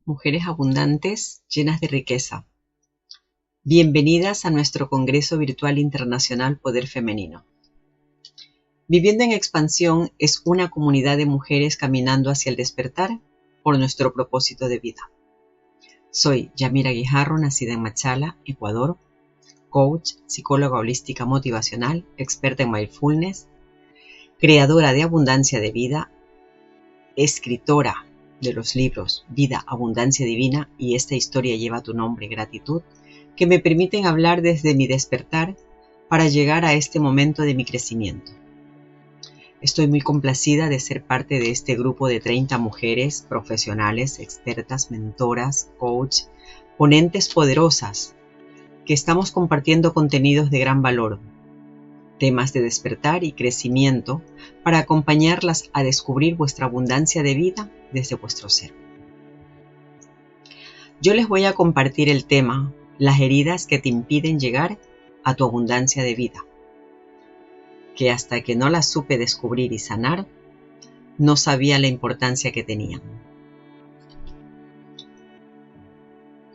Mujeres abundantes, llenas de riqueza. Bienvenidas a nuestro Congreso Virtual Internacional Poder Femenino. Viviendo en Expansión es una comunidad de mujeres caminando hacia el despertar por nuestro propósito de vida. Soy Yamira Guijarro, nacida en Machala, Ecuador, coach, psicóloga holística motivacional, experta en mindfulness, creadora de abundancia de vida, escritora de los libros Vida, Abundancia Divina y Esta historia lleva tu nombre, Gratitud, que me permiten hablar desde mi despertar para llegar a este momento de mi crecimiento. Estoy muy complacida de ser parte de este grupo de 30 mujeres profesionales, expertas, mentoras, coach, ponentes poderosas, que estamos compartiendo contenidos de gran valor, temas de despertar y crecimiento para acompañarlas a descubrir vuestra abundancia de vida desde vuestro ser. Yo les voy a compartir el tema, las heridas que te impiden llegar a tu abundancia de vida, que hasta que no las supe descubrir y sanar, no sabía la importancia que tenían.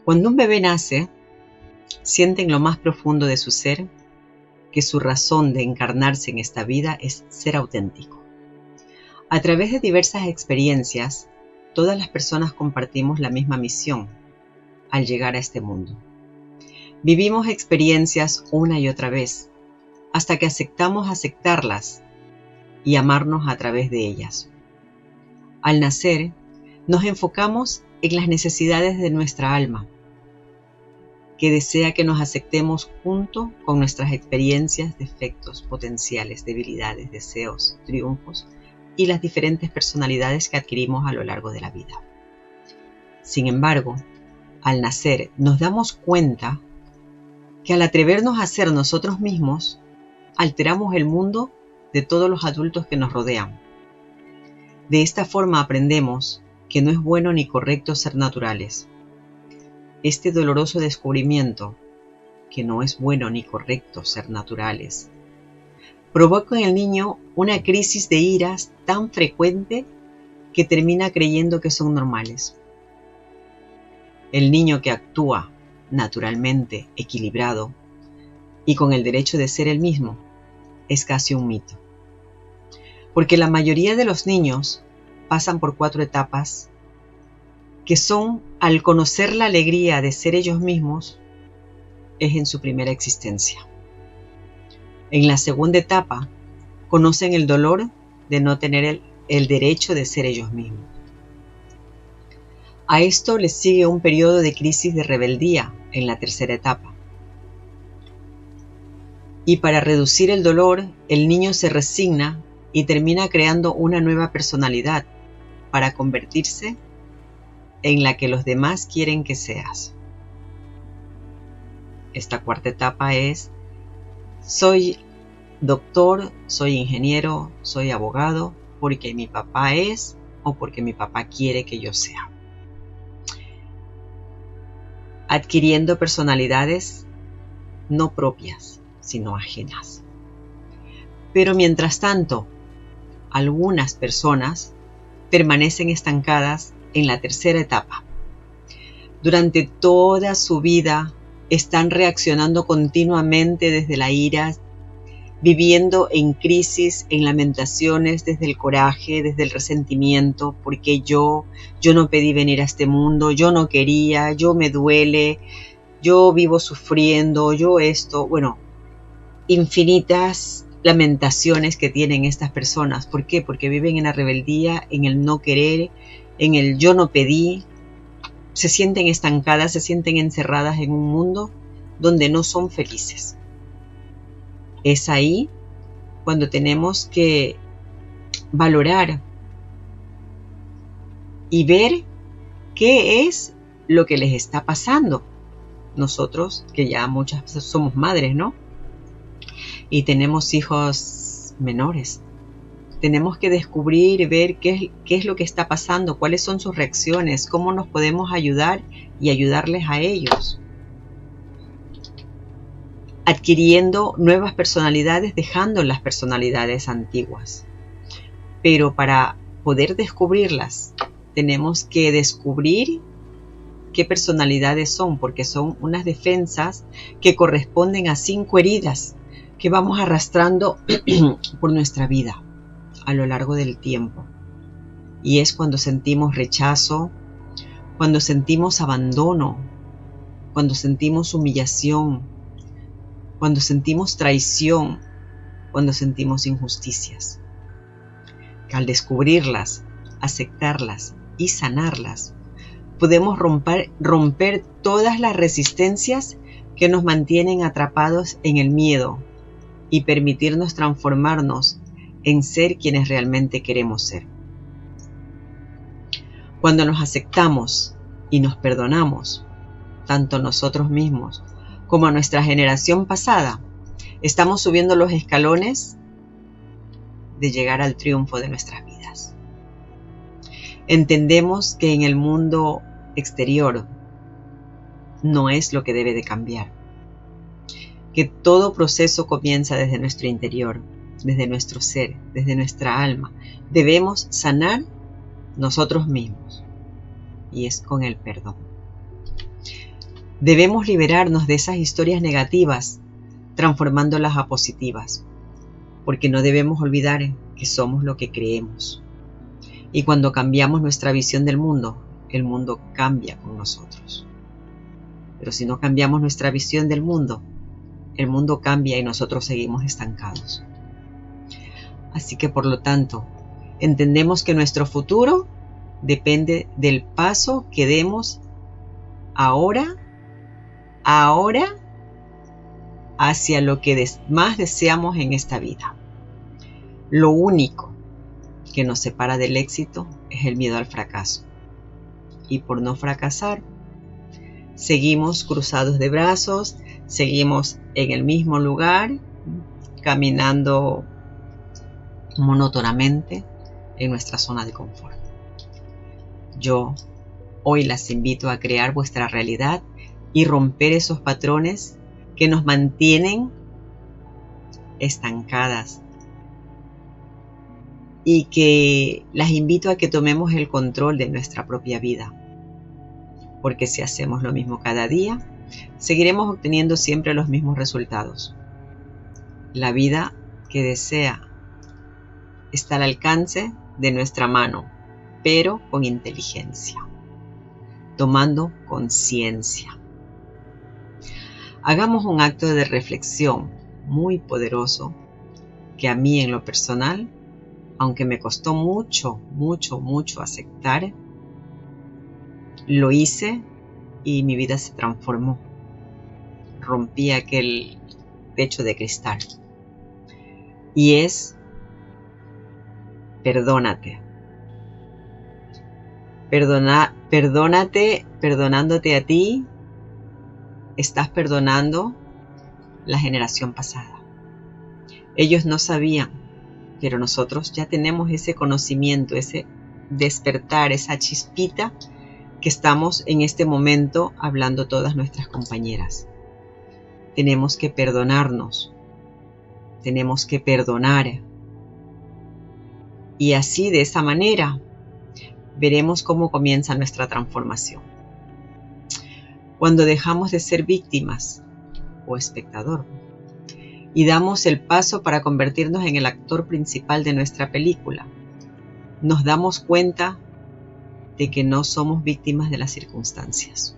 Cuando un bebé nace, siente en lo más profundo de su ser que su razón de encarnarse en esta vida es ser auténtico. A través de diversas experiencias, todas las personas compartimos la misma misión al llegar a este mundo. Vivimos experiencias una y otra vez, hasta que aceptamos aceptarlas y amarnos a través de ellas. Al nacer, nos enfocamos en las necesidades de nuestra alma, que desea que nos aceptemos junto con nuestras experiencias, defectos, potenciales, debilidades, deseos, triunfos y las diferentes personalidades que adquirimos a lo largo de la vida. Sin embargo, al nacer nos damos cuenta que al atrevernos a ser nosotros mismos, alteramos el mundo de todos los adultos que nos rodean. De esta forma aprendemos que no es bueno ni correcto ser naturales. Este doloroso descubrimiento, que no es bueno ni correcto ser naturales, provoca en el niño una crisis de iras tan frecuente que termina creyendo que son normales. El niño que actúa naturalmente equilibrado y con el derecho de ser el mismo es casi un mito. Porque la mayoría de los niños pasan por 4 etapas que son, al conocer la alegría de ser ellos mismos, es en su primera existencia. En la segunda etapa, conocen el dolor de no tener el derecho de ser ellos mismos. A esto les sigue un periodo de crisis de rebeldía en la tercera etapa. Y para reducir el dolor, el niño se resigna y termina creando una nueva personalidad para convertirse en la que los demás quieren que seas. Esta cuarta etapa es: soy doctor, soy ingeniero, soy abogado, porque mi papá es o porque mi papá quiere que yo sea. Adquiriendo personalidades no propias, sino ajenas. Pero mientras tanto, algunas personas permanecen estancadas en la tercera etapa. Durante toda su vida están reaccionando continuamente desde la ira, viviendo en crisis, en lamentaciones, desde el coraje, desde el resentimiento, porque yo no pedí venir a este mundo, yo no quería, yo me duele, yo vivo sufriendo, yo esto, infinitas lamentaciones que tienen estas personas. ¿Por qué? Porque viven en la rebeldía, en el no querer, en el yo no pedí, se sienten estancadas, se sienten encerradas en un mundo donde no son felices. Es ahí cuando tenemos que valorar y ver qué es lo que les está pasando. Nosotros, que ya muchas veces somos madres, ¿no? Y tenemos hijos menores. Tenemos que descubrir y ver qué es lo que está pasando, cuáles son sus reacciones, cómo nos podemos ayudar y ayudarles a ellos. Adquiriendo nuevas personalidades, dejando las personalidades antiguas. Pero para poder descubrirlas, tenemos que descubrir qué personalidades son, porque son unas defensas que corresponden a 5 heridas que vamos arrastrando por nuestra vida a lo largo del tiempo. Y es cuando sentimos rechazo, cuando sentimos abandono, cuando sentimos humillación, cuando sentimos traición, cuando sentimos injusticias. Al descubrirlas, aceptarlas y sanarlas, podemos romper todas las resistencias que nos mantienen atrapados en el miedo y permitirnos transformarnos en ser quienes realmente queremos ser. Cuando nos aceptamos y nos perdonamos, tanto nosotros mismos como a nuestra generación pasada, estamos subiendo los escalones de llegar al triunfo de nuestras vidas. Entendemos que en el mundo exterior no es lo que debe de cambiar, que todo proceso comienza desde nuestro interior, desde nuestro ser, desde nuestra alma. Debemos sanar nosotros mismos, y es con el perdón. Debemos liberarnos de esas historias negativas, transformándolas a positivas, porque no debemos olvidar que somos lo que creemos. Y cuando cambiamos nuestra visión del mundo, el mundo cambia con nosotros. Pero si no cambiamos nuestra visión del mundo, el mundo cambia y nosotros seguimos estancados. Así que por lo tanto, entendemos que nuestro futuro depende del paso que demos ahora hacia lo que más deseamos en esta vida. Lo único que nos separa del éxito es el miedo al fracaso. Y por no fracasar, seguimos cruzados de brazos, seguimos en el mismo lugar, caminando monótonamente en nuestra zona de confort. Yo hoy las invito a crear vuestra realidad y romper esos patrones que nos mantienen estancadas, y que las invito a que tomemos el control de nuestra propia vida, porque si hacemos lo mismo cada día, seguiremos obteniendo siempre los mismos resultados. La vida que desea está al alcance de nuestra mano, pero con inteligencia, tomando conciencia. Hagamos un acto de reflexión muy poderoso que a mí en lo personal, aunque me costó mucho aceptar, lo hice y mi vida se transformó. Rompí aquel techo de cristal. Y es: perdónate. Perdónate, perdonándote a ti, estás perdonando la generación pasada. Ellos no sabían, pero nosotros ya tenemos ese conocimiento, ese despertar, esa chispita que estamos en este momento hablando todas nuestras compañeras. Tenemos que perdonarnos, tenemos que perdonar. Y así, de esa manera, veremos cómo comienza nuestra transformación. Cuando dejamos de ser víctimas o espectador y damos el paso para convertirnos en el actor principal de nuestra película, nos damos cuenta de que no somos víctimas de las circunstancias.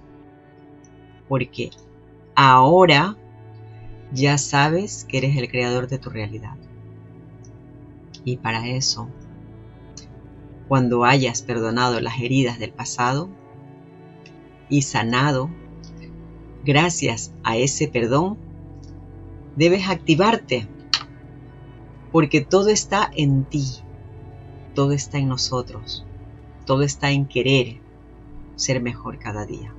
Porque ahora ya sabes que eres el creador de tu realidad. Y para eso, cuando hayas perdonado las heridas del pasado y sanado, gracias a ese perdón, debes activarte, porque todo está en ti, todo está en nosotros, todo está en querer ser mejor cada día.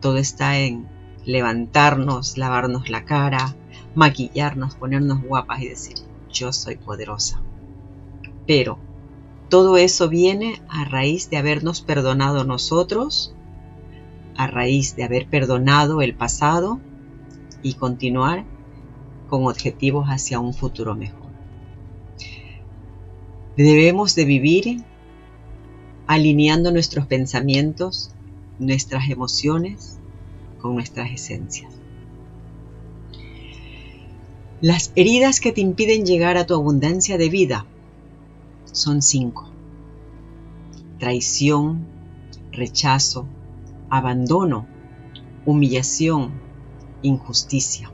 Todo está en levantarnos, lavarnos la cara, maquillarnos, ponernos guapas y decir: yo soy poderosa. Pero todo eso viene a raíz de habernos perdonado nosotros, a raíz de haber perdonado el pasado y continuar con objetivos hacia un futuro mejor. Debemos de vivir alineando nuestros pensamientos nuestras emociones con nuestras esencias. Las heridas que te impiden llegar a tu abundancia de vida son 5. Traición, rechazo, abandono, humillación, injusticia.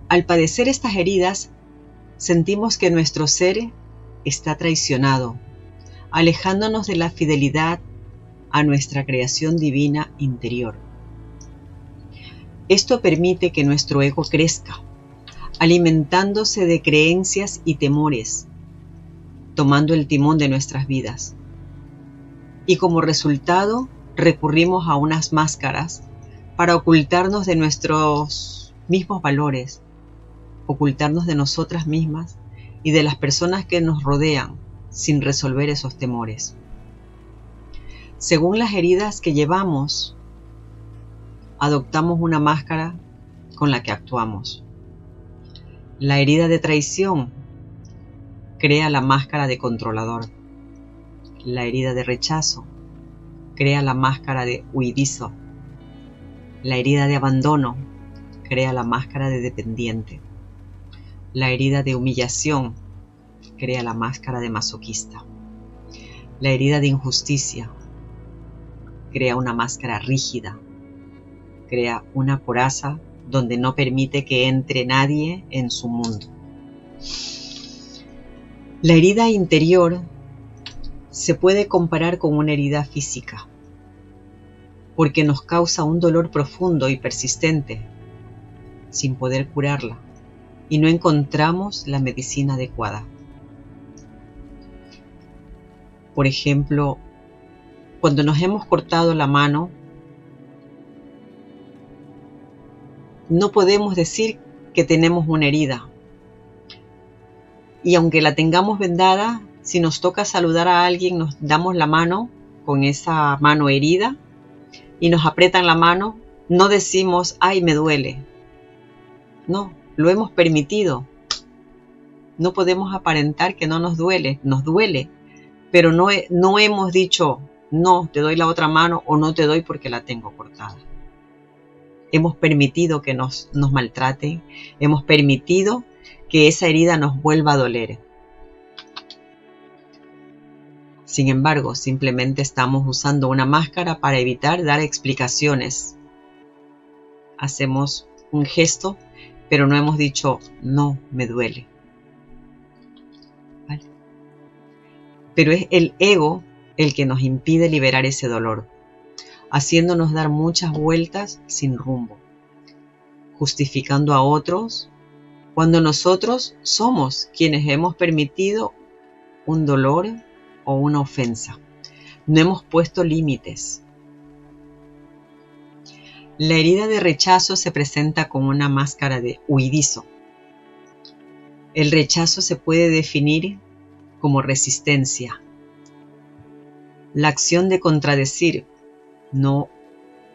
Al padecer estas heridas, sentimos que nuestro ser está traicionado, alejándonos de la fidelidad a nuestra creación divina interior. Esto permite que nuestro ego crezca, alimentándose de creencias y temores, tomando el timón de nuestras vidas. Y como resultado, recurrimos a unas máscaras para ocultarnos de nuestros mismos valores, ocultarnos de nosotras mismas y de las personas que nos rodean sin resolver esos temores. Según las heridas que llevamos, adoptamos una máscara con la que actuamos. La herida de traición crea la máscara de controlador. La herida de rechazo crea la máscara de huidizo. La herida de abandono crea la máscara de dependiente. La herida de humillación crea la máscara de masoquista. La herida de injusticia crea una máscara rígida, crea una coraza donde no permite que entre nadie en su mundo. La herida interior se puede comparar con una herida física, porque nos causa un dolor profundo y persistente, sin poder curarla, y no encontramos la medicina adecuada. Por ejemplo, cuando nos hemos cortado la mano, no podemos decir que tenemos una herida. Y aunque la tengamos vendada, si nos toca saludar a alguien, nos damos la mano con esa mano herida y nos aprietan la mano, no decimos, ¡ay, me duele! No, lo hemos permitido. No podemos aparentar que no nos duele pero no hemos dicho, no, te doy la otra mano o no te doy porque la tengo cortada. Hemos permitido que nos maltraten, hemos permitido que esa herida nos vuelva a doler. Sin embargo, simplemente estamos usando una máscara para evitar dar explicaciones. Hacemos un gesto, pero no hemos dicho, no, me duele. ¿Vale? Pero es el ego el que nos impide liberar ese dolor, haciéndonos dar muchas vueltas sin rumbo, justificando a otros cuando nosotros somos quienes hemos permitido un dolor o una ofensa. No hemos puesto límites. La herida de rechazo se presenta con una máscara de huidizo. El rechazo se puede definir como resistencia. La acción de contradecir, no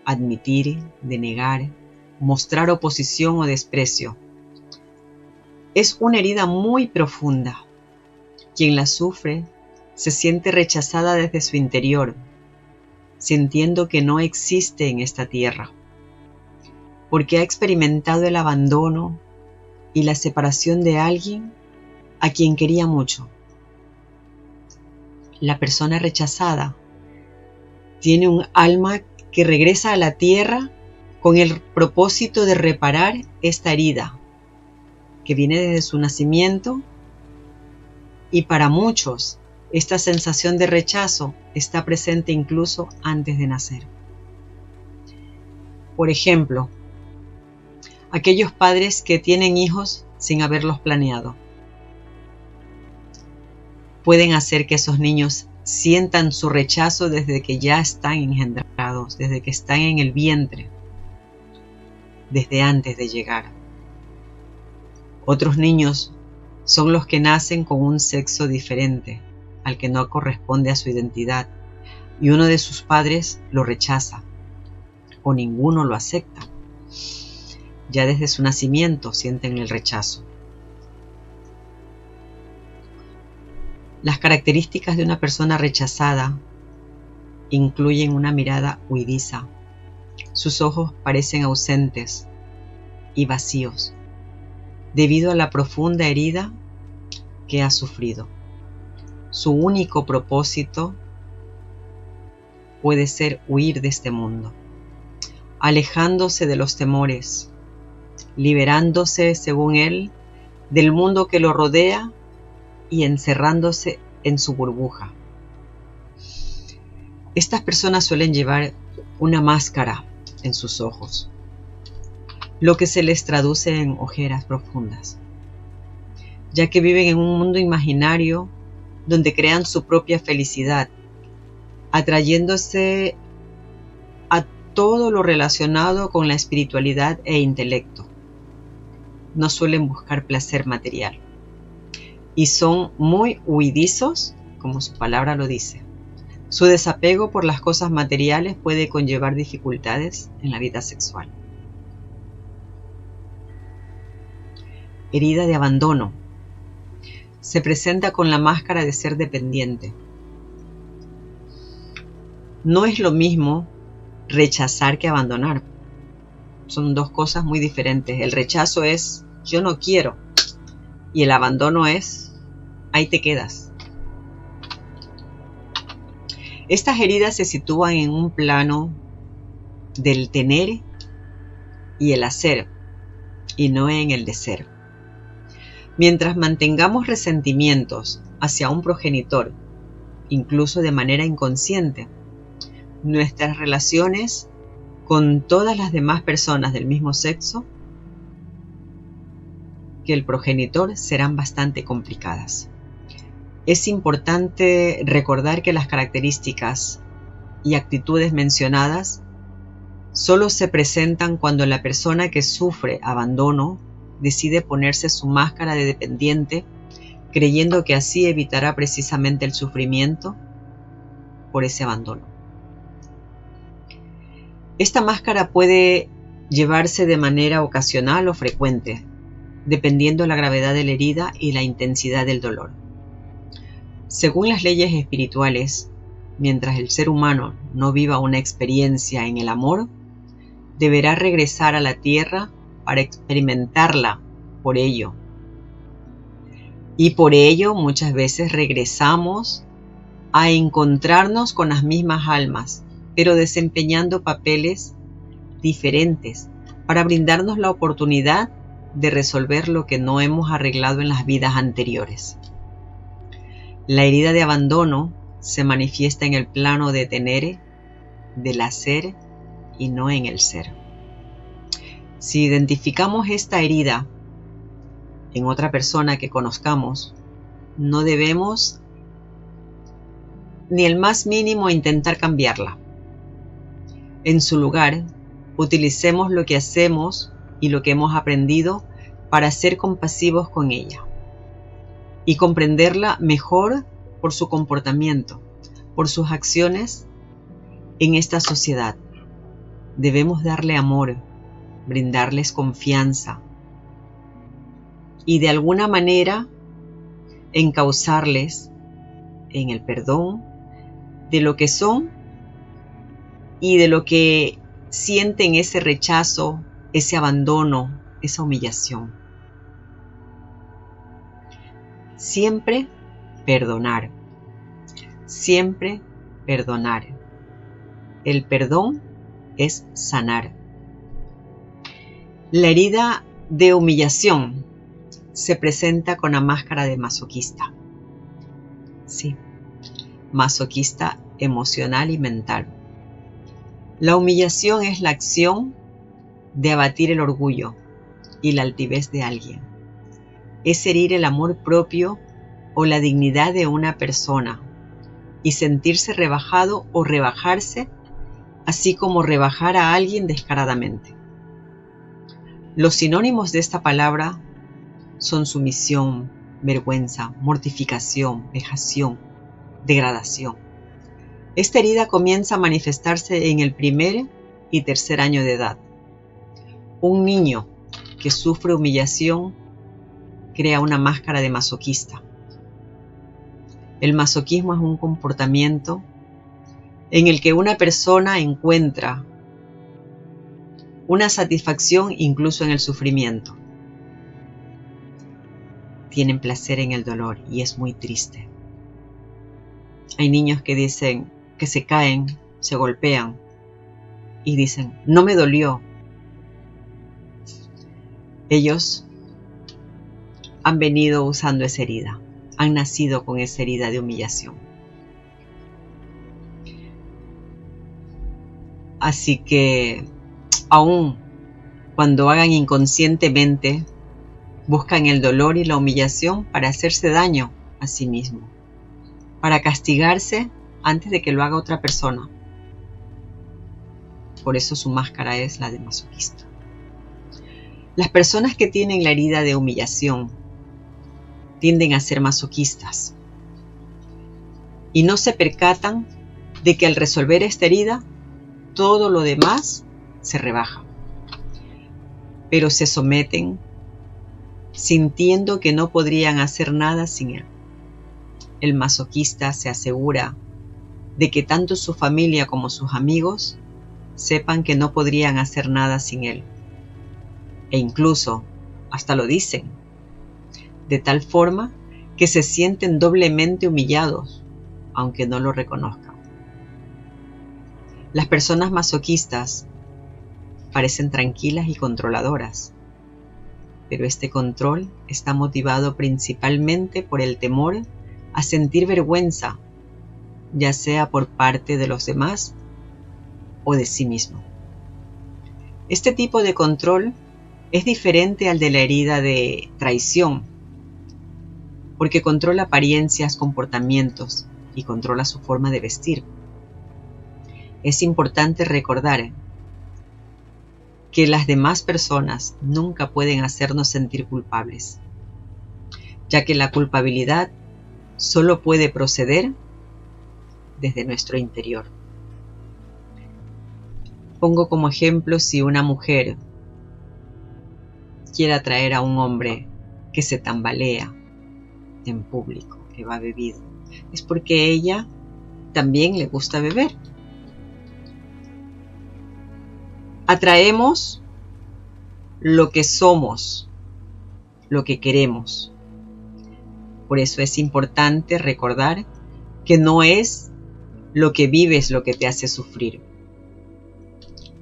admitir, denegar, mostrar oposición o desprecio. Es una herida muy profunda. Quien la sufre se siente rechazada desde su interior, sintiendo que no existe en esta tierra, porque ha experimentado el abandono y la separación de alguien a quien quería mucho. La persona rechazada tiene un alma que regresa a la tierra con el propósito de reparar esta herida que viene desde su nacimiento, y para muchos esta sensación de rechazo está presente incluso antes de nacer. Por ejemplo, aquellos padres que tienen hijos sin haberlos planeado pueden hacer que esos niños sientan su rechazo desde que ya están engendrados, desde que están en el vientre, desde antes de llegar. Otros niños son los que nacen con un sexo diferente al que no corresponde a su identidad, y uno de sus padres lo rechaza o ninguno lo acepta. Ya desde su nacimiento sienten el rechazo. Las características de una persona rechazada incluyen una mirada huidiza. Sus ojos parecen ausentes y vacíos, debido a la profunda herida que ha sufrido. Su único propósito puede ser huir de este mundo, alejándose de los temores, liberándose, según él, del mundo que lo rodea y encerrándose en su burbuja. Estas personas suelen llevar una máscara en sus ojos, lo que se les traduce en ojeras profundas, ya que viven en un mundo imaginario donde crean su propia felicidad, atrayéndose a todo lo relacionado con la espiritualidad e intelecto. No suelen buscar placer material y son muy huidizos, como su palabra lo dice. Su desapego por las cosas materiales puede conllevar dificultades en la vida sexual. Herida de abandono. Se presenta con la máscara de ser dependiente. No es lo mismo rechazar que abandonar. Son dos cosas muy diferentes. El rechazo es yo no quiero y el abandono es ahí te quedas. Estas heridas se sitúan en un plano del tener y el hacer, y no en el de ser. Mientras mantengamos resentimientos hacia un progenitor, incluso de manera inconsciente, nuestras relaciones con todas las demás personas del mismo sexo que el progenitor serán bastante complicadas. Es importante recordar que las características y actitudes mencionadas solo se presentan cuando la persona que sufre abandono decide ponerse su máscara de dependiente, creyendo que así evitará precisamente el sufrimiento por ese abandono. Esta máscara puede llevarse de manera ocasional o frecuente, dependiendo la gravedad de la herida y la intensidad del dolor. Según las leyes espirituales, mientras el ser humano no viva una experiencia en el amor, deberá regresar a la tierra para experimentarla por ello. Y por ello muchas veces regresamos a encontrarnos con las mismas almas, pero desempeñando papeles diferentes para brindarnos la oportunidad de resolver lo que no hemos arreglado en las vidas anteriores. La herida de abandono se manifiesta en el plano de tener, del hacer y no en el ser. Si identificamos esta herida en otra persona que conozcamos, no debemos ni el más mínimo intentar cambiarla. En su lugar, utilicemos lo que hacemos y lo que hemos aprendido para ser compasivos con ella y comprenderla mejor por su comportamiento, por sus acciones en esta sociedad. Debemos darle amor, brindarles confianza y de alguna manera encauzarles en el perdón de lo que son y de lo que sienten, ese rechazo, ese abandono, esa humillación. Siempre perdonar. Siempre perdonar. El perdón es sanar. La herida de humillación se presenta con la máscara de masoquista. Sí, masoquista emocional y mental. La humillación es la acción de abatir el orgullo y la altivez de alguien. Es herir el amor propio o la dignidad de una persona y sentirse rebajado o rebajarse, así como rebajar a alguien descaradamente. Los sinónimos de esta palabra son sumisión, vergüenza, mortificación, vejación, degradación. Esta herida comienza a manifestarse en el 1er y 3er año de edad. Un niño que sufre humillación crea una máscara de masoquista. El masoquismo es un comportamiento en el que una persona encuentra una satisfacción incluso en el sufrimiento. Tienen placer en el dolor y es muy triste. Hay niños que dicen que se caen, se golpean y dicen, no me dolió. Ellos han venido usando esa herida, han nacido con esa herida de humillación. Así que, aun cuando hagan inconscientemente, buscan el dolor y la humillación para hacerse daño a sí mismo, para castigarse antes de que lo haga otra persona. Por eso su máscara es la de masoquista. Las personas que tienen la herida de humillación tienden a ser masoquistas y no se percatan de que al resolver esta herida, todo lo demás se rebaja, pero se someten sintiendo que no podrían hacer nada sin él. El masoquista se asegura de que tanto su familia como sus amigos sepan que no podrían hacer nada sin él. E incluso hasta lo dicen, de tal forma que se sienten doblemente humillados, aunque no lo reconozcan. Las personas masoquistas parecen tranquilas y controladoras, pero este control está motivado principalmente por el temor a sentir vergüenza, ya sea por parte de los demás o de sí mismo. Este tipo de control es diferente al de la herida de traición, porque controla apariencias, comportamientos y controla su forma de vestir. Es importante recordar que las demás personas nunca pueden hacernos sentir culpables, ya que la culpabilidad solo puede proceder desde nuestro interior. Pongo como ejemplo si una mujer quiere atraer a un hombre que se tambalea en público, que va bebido, es porque a ella también le gusta beber. Atraemos lo que somos, lo que queremos. Por eso es importante recordar que no es lo que vives lo que te hace sufrir,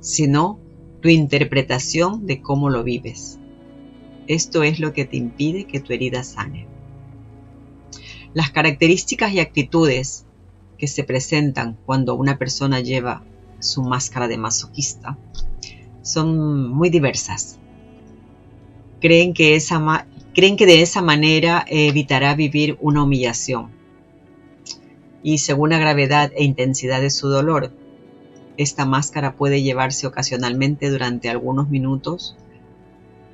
sino tu interpretación de cómo lo vives. Esto es lo que te impide que tu herida sane. Las características y actitudes que se presentan cuando una persona lleva su máscara de masoquista son muy diversas. Creen que de esa manera evitará vivir una humillación. Y según la gravedad e intensidad de su dolor, esta máscara puede llevarse ocasionalmente durante algunos minutos,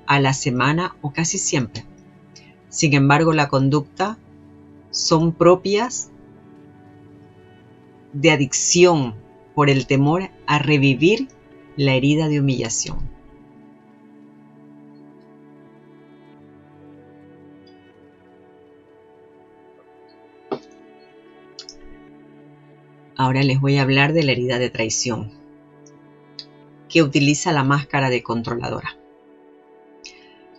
a la semana o casi siempre. Sin embargo, la conducta son propias de adicción por el temor a revivir la herida de humillación. Ahora les voy a hablar de la herida de traición, que utiliza la máscara de controladora.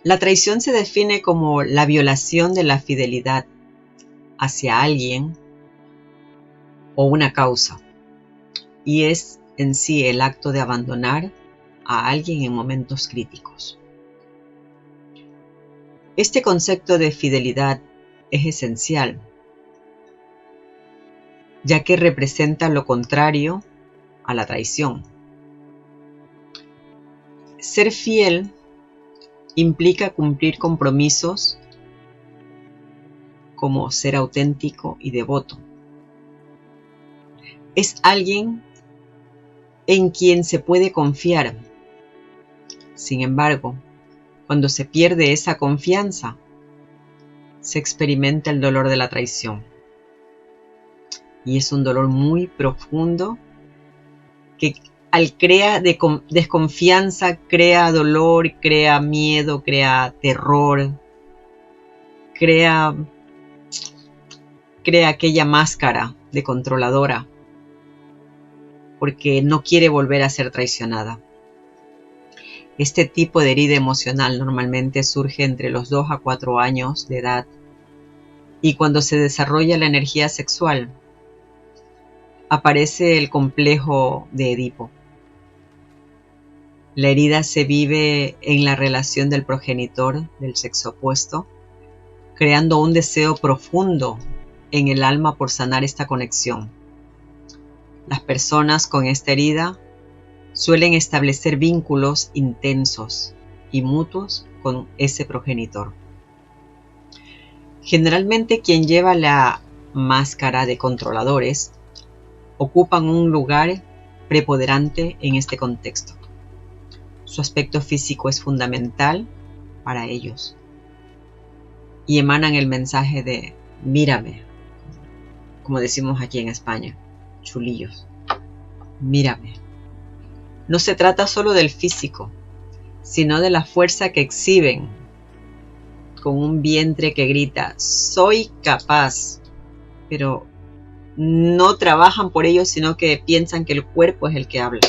La traición se define como la violación de la fidelidad hacia alguien o una causa, y es en sí el acto de abandonar a alguien en momentos críticos. Este concepto de fidelidad es esencial, ya que representa lo contrario a la traición. Ser fiel implica cumplir compromisos como ser auténtico y devoto. Es alguien en quien se puede confiar. Sin embargo, cuando se pierde esa confianza, se experimenta el dolor de la traición. Y es un dolor muy profundo que al crear desconfianza, crea dolor, crea miedo, crea terror, crea aquella máscara de controladora porque no quiere volver a ser traicionada. Este tipo de herida emocional normalmente surge entre los 2 a 4 años de edad y cuando se desarrolla la energía sexual, aparece el complejo de Edipo. La herida se vive en la relación del progenitor del sexo opuesto, creando un deseo profundo en el alma por sanar esta conexión. Las personas con esta herida suelen establecer vínculos intensos y mutuos con ese progenitor. Generalmente quien lleva la máscara de controladores ocupan un lugar preponderante en este contexto. Su aspecto físico es fundamental para ellos y emanan el mensaje de mírame, como decimos aquí en España, chulillos, mírame. No se trata solo del físico, sino de la fuerza que exhiben, con un vientre que grita, soy capaz, pero no trabajan por ello, sino que piensan que el cuerpo es el que habla.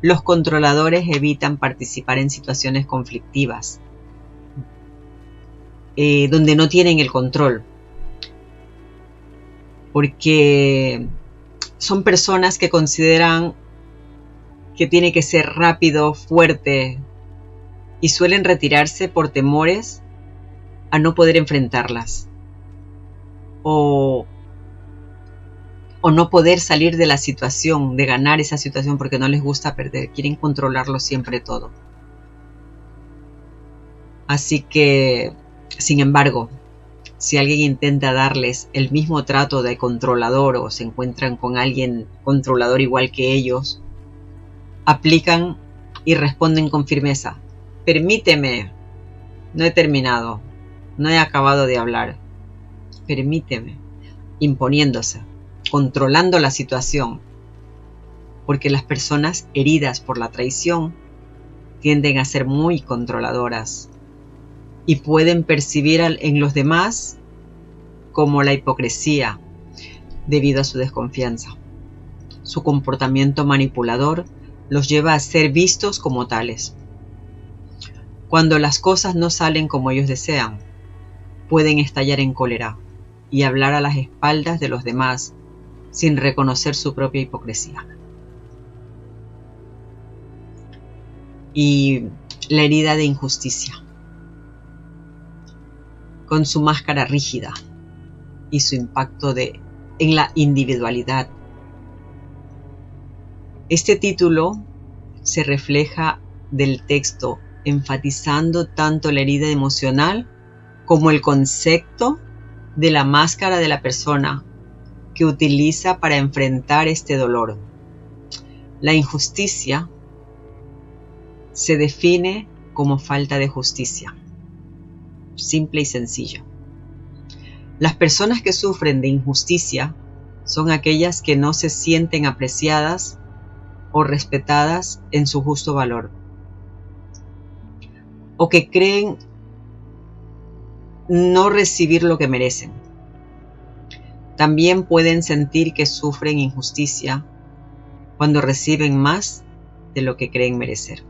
Los controladores evitan participar en situaciones conflictivas, donde no tienen el control, porque son personas que consideran que tiene que ser rápido, fuerte, y suelen retirarse por temores a no poder enfrentarlas o no poder salir de la situación, de ganar esa situación porque no les gusta perder, quieren controlarlo siempre todo. Así que, sin embargo, si alguien intenta darles el mismo trato de controlador o se encuentran con alguien controlador igual que ellos, aplican y responden con firmeza. Permíteme, no he terminado, no he acabado de hablar. Permíteme, imponiéndose, controlando la situación, porque las personas heridas por la traición tienden a ser muy controladoras y pueden percibir en los demás como la hipocresía debido a su desconfianza. Su comportamiento manipulador los lleva a ser vistos como tales. Cuando las cosas no salen como ellos desean, pueden estallar en cólera y hablar a las espaldas de los demás sin reconocer su propia hipocresía. Y la herida de injusticia, con su máscara rígida y su impacto en la individualidad. Este título se refleja del texto, enfatizando tanto la herida emocional como el concepto de la máscara de la persona que utiliza para enfrentar este dolor. La injusticia se define como falta de justicia, simple y sencillo. Las personas que sufren de injusticia son aquellas que no se sienten apreciadas o respetadas en su justo valor, o que creen no recibir lo que merecen. También pueden sentir que sufren injusticia cuando reciben más de lo que creen merecer.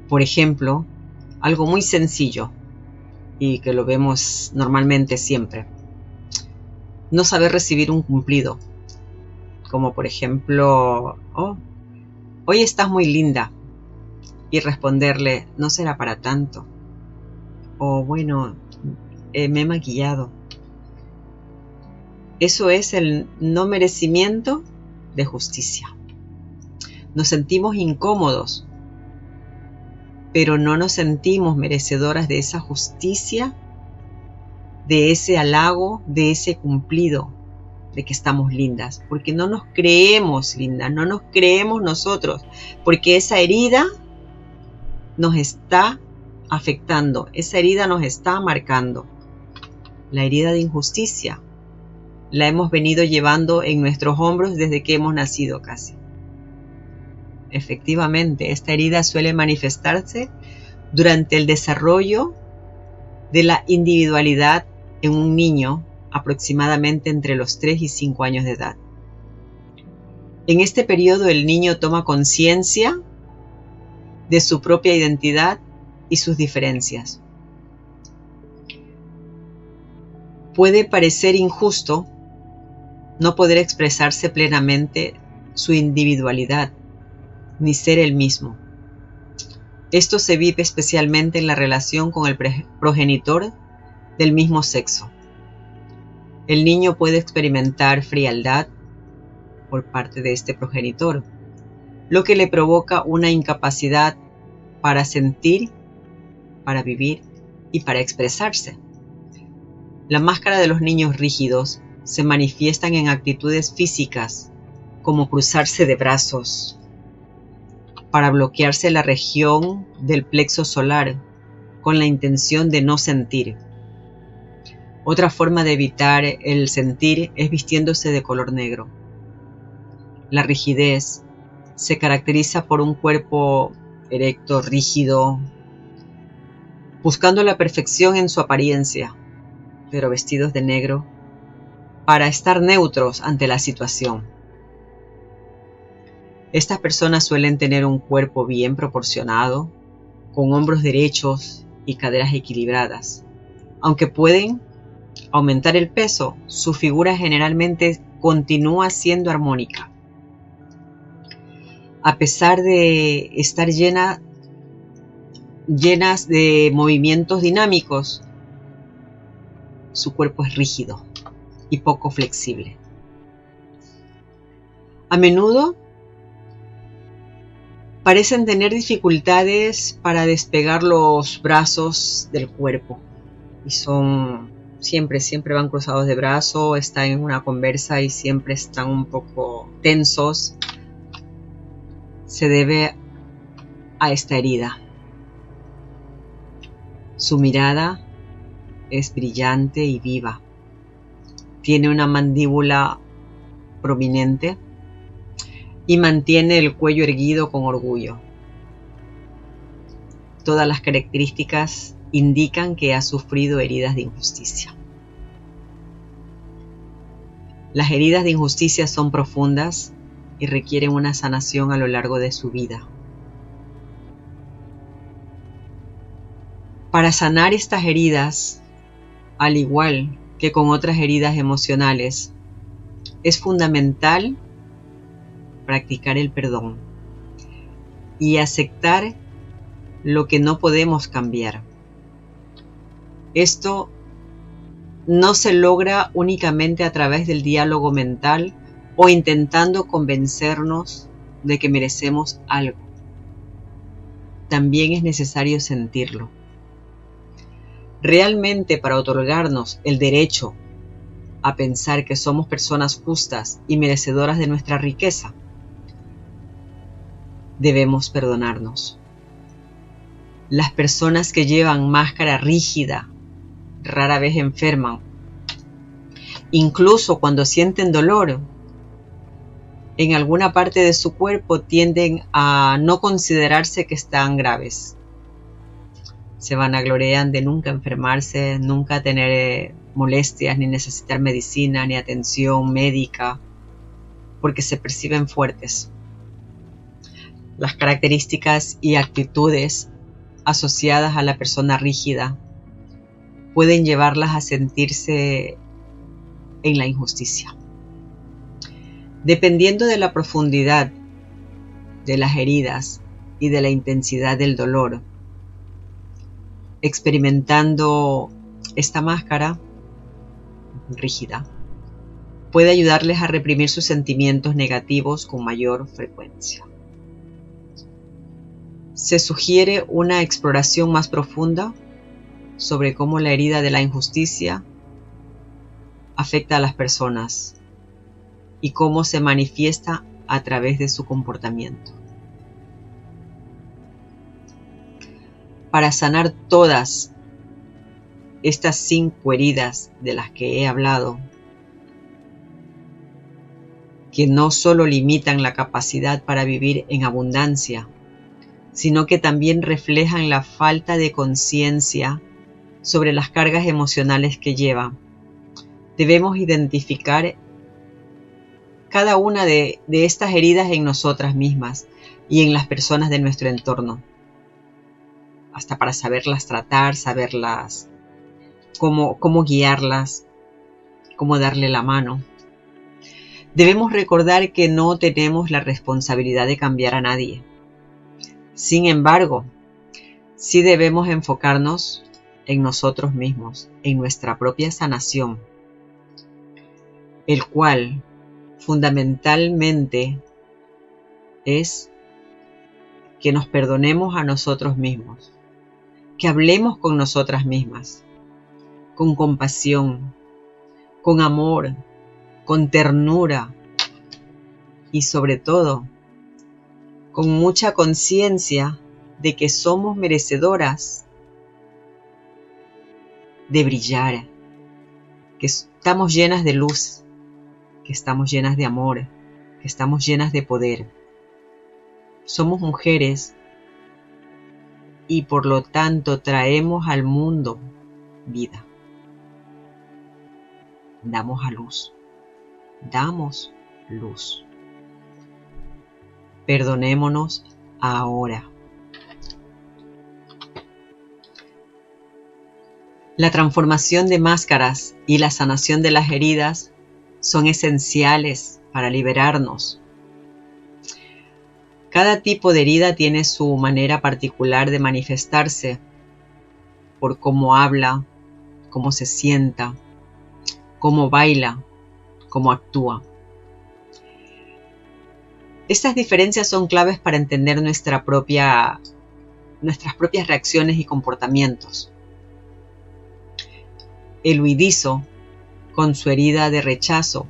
Por ejemplo, algo muy sencillo y que lo vemos normalmente siempre: no saber recibir un cumplido, como por ejemplo, hoy estás muy linda, y responderle, no será para tanto, o bueno, me he maquillado. Eso es el no merecimiento de justicia. Nos sentimos incómodos, pero no nos sentimos merecedoras de esa justicia, de ese halago, de ese cumplido, de que estamos lindas, porque no nos creemos lindas, no nos creemos nosotros, porque esa herida nos está afectando, esa herida nos está marcando. La herida de injusticia la hemos venido llevando en nuestros hombros desde que hemos nacido casi. Efectivamente, esta herida suele manifestarse durante el desarrollo de la individualidad en un niño aproximadamente entre los 3 y 5 años de edad. En este periodo el niño toma conciencia de su propia identidad y sus diferencias. Puede parecer injusto no poder expresarse plenamente su individualidad, ni ser el mismo. Esto se vive especialmente en la relación con el progenitor del mismo sexo. El niño puede experimentar frialdad por parte de este progenitor, lo que le provoca una incapacidad para sentir, para vivir y para expresarse. La máscara de los niños rígidos se manifiestan en actitudes físicas, como cruzarse de brazos, para bloquearse la región del plexo solar, con la intención de no sentir. Otra forma de evitar el sentir es vistiéndose de color negro. La rigidez se caracteriza por un cuerpo erecto, rígido, buscando la perfección en su apariencia, pero vestidos de negro para estar neutros ante la situación. Estas personas suelen tener un cuerpo bien proporcionado, con hombros derechos y caderas equilibradas. Aunque pueden aumentar el peso, su figura generalmente continúa siendo armónica. A pesar de estar llenas de movimientos dinámicos, su cuerpo es rígido y poco flexible. A menudo parecen tener dificultades para despegar los brazos del cuerpo y siempre van cruzados de brazo, están en una conversa y siempre están un poco tensos. Se debe a esta herida. Su mirada es brillante y viva. Tiene una mandíbula prominente y mantiene el cuello erguido con orgullo. Todas las características indican que ha sufrido heridas de injusticia. Las heridas de injusticia son profundas y requieren una sanación a lo largo de su vida. Para sanar estas heridas, al igual que con otras heridas emocionales, es fundamental practicar el perdón y aceptar lo que no podemos cambiar. Esto no se logra únicamente a través del diálogo mental o intentando convencernos de que merecemos algo. También es necesario sentirlo. Realmente, para otorgarnos el derecho a pensar que somos personas justas y merecedoras de nuestra riqueza, debemos perdonarnos. Las personas que llevan máscara rígida rara vez enferman. Incluso cuando sienten dolor en alguna parte de su cuerpo, tienden a no considerarse que están graves. Se vanaglorían de nunca enfermarse, nunca tener molestias, ni necesitar medicina, ni atención médica, porque se perciben fuertes. Las características y actitudes asociadas a la persona rígida pueden llevarlas a sentirse en la injusticia. Dependiendo de la profundidad de las heridas y de la intensidad del dolor, experimentando esta máscara rígida puede ayudarles a reprimir sus sentimientos negativos con mayor frecuencia. Se sugiere una exploración más profunda sobre cómo la herida de la injusticia afecta a las personas y cómo se manifiesta a través de su comportamiento. Para sanar todas estas 5 heridas de las que he hablado, que no solo limitan la capacidad para vivir en abundancia, sino que también reflejan la falta de conciencia sobre las cargas emocionales que llevan, debemos identificar cada una de estas heridas en nosotras mismas y en las personas de nuestro entorno, hasta para saberlas tratar, saberlas cómo guiarlas, cómo darle la mano. Debemos recordar que no tenemos la responsabilidad de cambiar a nadie. Sin embargo, sí debemos enfocarnos en nosotros mismos, en nuestra propia sanación, el cual fundamentalmente es que nos perdonemos a nosotros mismos, que hablemos con nosotras mismas, con compasión, con amor, con ternura y sobre todo con mucha conciencia de que somos merecedoras de brillar, que estamos llenas de luz, que estamos llenas de amor, que estamos llenas de poder. Somos mujeres y por lo tanto traemos al mundo vida. Damos a luz, damos luz. Perdonémonos ahora. La transformación de máscaras y la sanación de las heridas son esenciales para liberarnos. Cada tipo de herida tiene su manera particular de manifestarse por cómo habla, cómo se sienta, cómo baila, cómo actúa. Estas diferencias son claves para entender nuestras propias reacciones y comportamientos. El huidizo, con su herida de rechazo,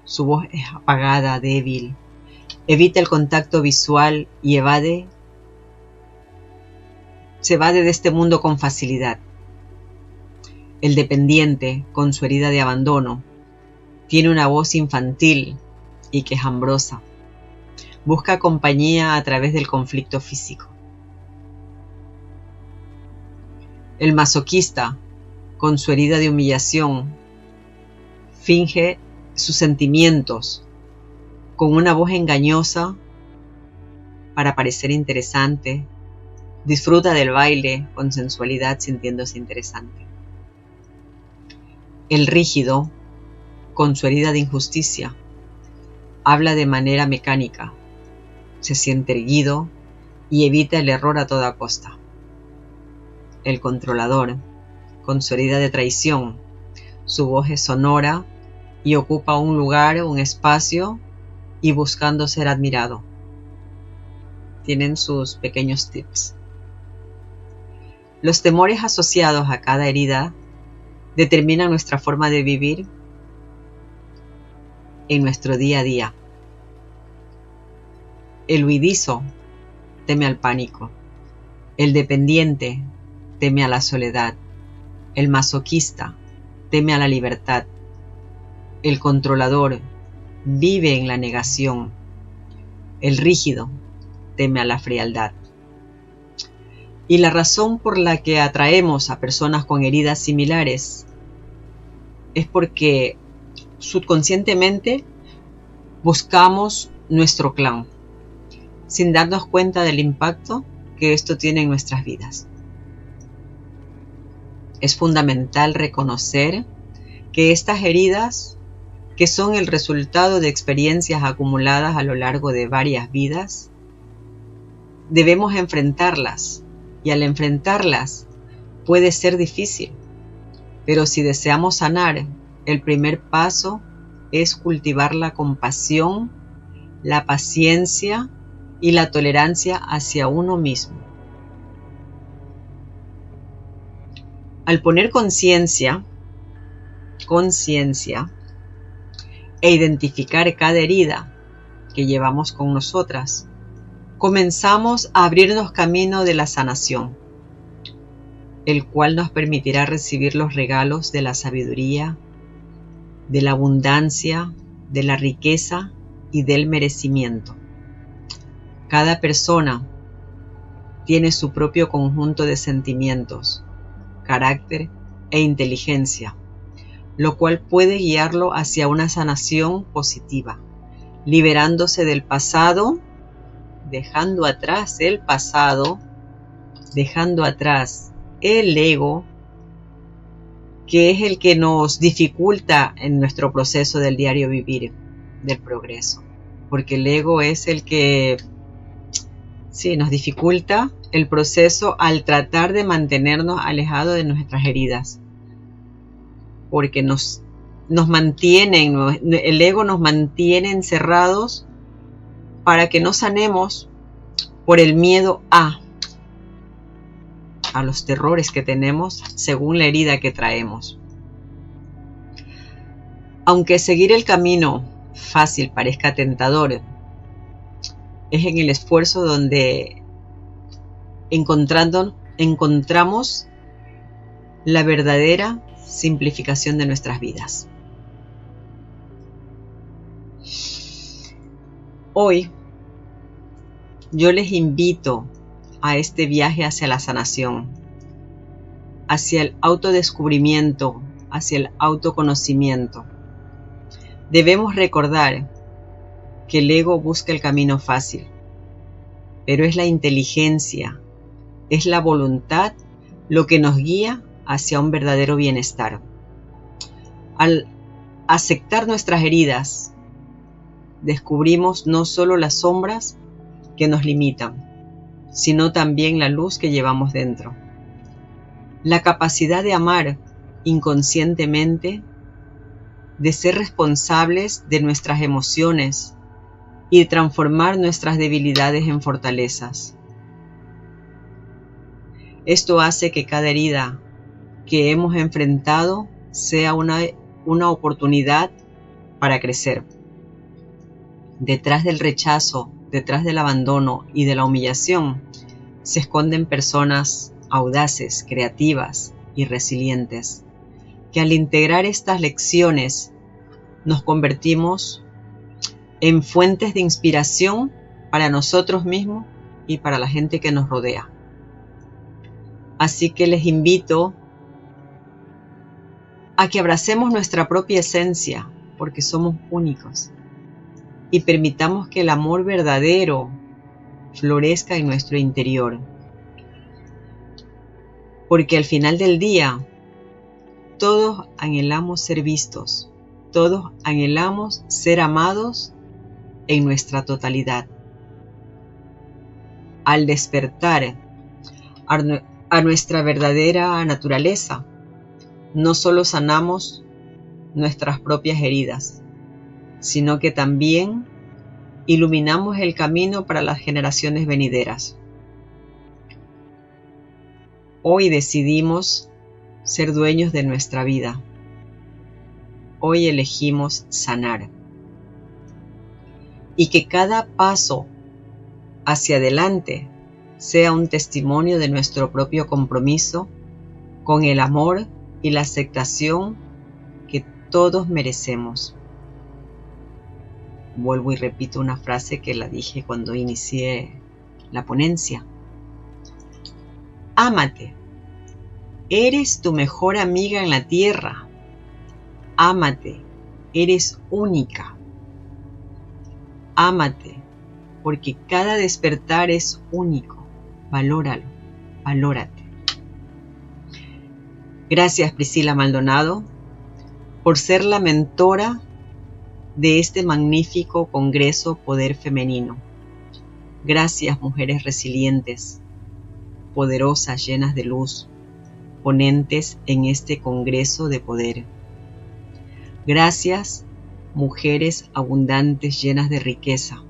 su voz es apagada, débil, evita el contacto visual y se evade de este mundo con facilidad. El dependiente, con su herida de abandono, tiene una voz infantil y quejambrosa. Busca compañía a través del conflicto físico. El masoquista, con su herida de humillación, finge sus sentimientos con una voz engañosa para parecer interesante. Disfruta del baile con sensualidad sintiéndose interesante. El rígido, con su herida de injusticia, habla de manera mecánica, se siente erguido y evita el error a toda costa. El controlador, con su herida de traición, su voz es sonora y ocupa un lugar, un espacio y buscando ser admirado. Tienen sus pequeños tips. Los temores asociados a cada herida determinan nuestra forma de vivir en nuestro día a día. El huidizo teme al pánico. El dependiente teme a la soledad. El masoquista teme a la libertad. El controlador vive en la negación. El rígido teme a la frialdad. Y la razón por la que atraemos a personas con heridas similares es porque subconscientemente buscamos nuestro clan, sin darnos cuenta del impacto que esto tiene en nuestras vidas. Es fundamental reconocer que estas heridas, que son el resultado de experiencias acumuladas a lo largo de varias vidas, debemos enfrentarlas, y al enfrentarlas puede ser difícil, pero si deseamos sanar, el primer paso es cultivar la compasión, la paciencia y la tolerancia hacia uno mismo. Al poner conciencia e identificar cada herida que llevamos con nosotras, comenzamos a abrirnos camino de la sanación, el cual nos permitirá recibir los regalos de la sabiduría, de la abundancia, de la riqueza y del merecimiento. Cada persona tiene su propio conjunto de sentimientos, carácter e inteligencia, lo cual puede guiarlo hacia una sanación positiva. liberándose del pasado, dejando atrás el pasado, dejando atrás el ego, que es el que nos dificulta en nuestro proceso del diario vivir, del progreso. Porque el ego es el que nos dificulta el proceso al tratar de mantenernos alejados de nuestras heridas. Porque nos mantienen, el ego nos mantiene encerrados para que no sanemos por el miedo a los terrores que tenemos según la herida que traemos. Aunque seguir el camino fácil parezca tentador, es en el esfuerzo donde encontramos la verdadera simplificación de nuestras vidas. Hoy yo les invito a este viaje hacia la sanación, hacia el autodescubrimiento, hacia el autoconocimiento. Debemos recordar que el ego busca el camino fácil, pero es la inteligencia, es la voluntad lo que nos guía hacia un verdadero bienestar. Al aceptar nuestras heridas, descubrimos no solo las sombras que nos limitan, sino también la luz que llevamos dentro. La capacidad de amar inconscientemente, de ser responsables de nuestras emociones y de transformar nuestras debilidades en fortalezas. Esto hace que cada herida que hemos enfrentado sea una oportunidad para crecer. Detrás del rechazo, detrás del abandono y de la humillación, se esconden personas audaces, creativas y resilientes, que al integrar estas lecciones nos convertimos en fuentes de inspiración para nosotros mismos y para la gente que nos rodea. Así que les invito a que abracemos nuestra propia esencia, porque somos únicos, y permitamos que el amor verdadero florezca en nuestro interior. Porque al final del día, todos anhelamos ser vistos, todos anhelamos ser amados en nuestra totalidad. Al despertar a nuestra verdadera naturaleza, no solo sanamos nuestras propias heridas, sino que también iluminamos el camino para las generaciones venideras. Hoy decidimos ser dueños de nuestra vida. Hoy elegimos sanar. Y que cada paso hacia adelante sea un testimonio de nuestro propio compromiso con el amor y la aceptación que todos merecemos. Vuelvo y repito una frase que la dije cuando inicié la ponencia. Ámate. Eres tu mejor amiga en la tierra. Ámate. Eres única. Ámate, porque cada despertar es único. Valóralo. Valórate. Gracias, Priscila Maldonado, por ser la mentora de este magnífico Congreso Poder Femenino. Gracias, mujeres resilientes, poderosas, llenas de luz, ponentes en este Congreso de Poder. Gracias, mujeres abundantes, llenas de riqueza,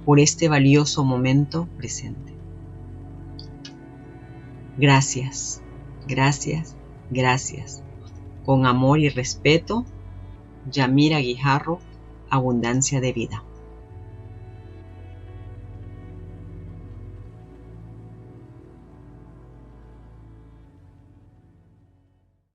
por este valioso momento presente. Gracias, gracias, gracias. Con amor y respeto, Yamira Guijarro, Abundancia de Vida.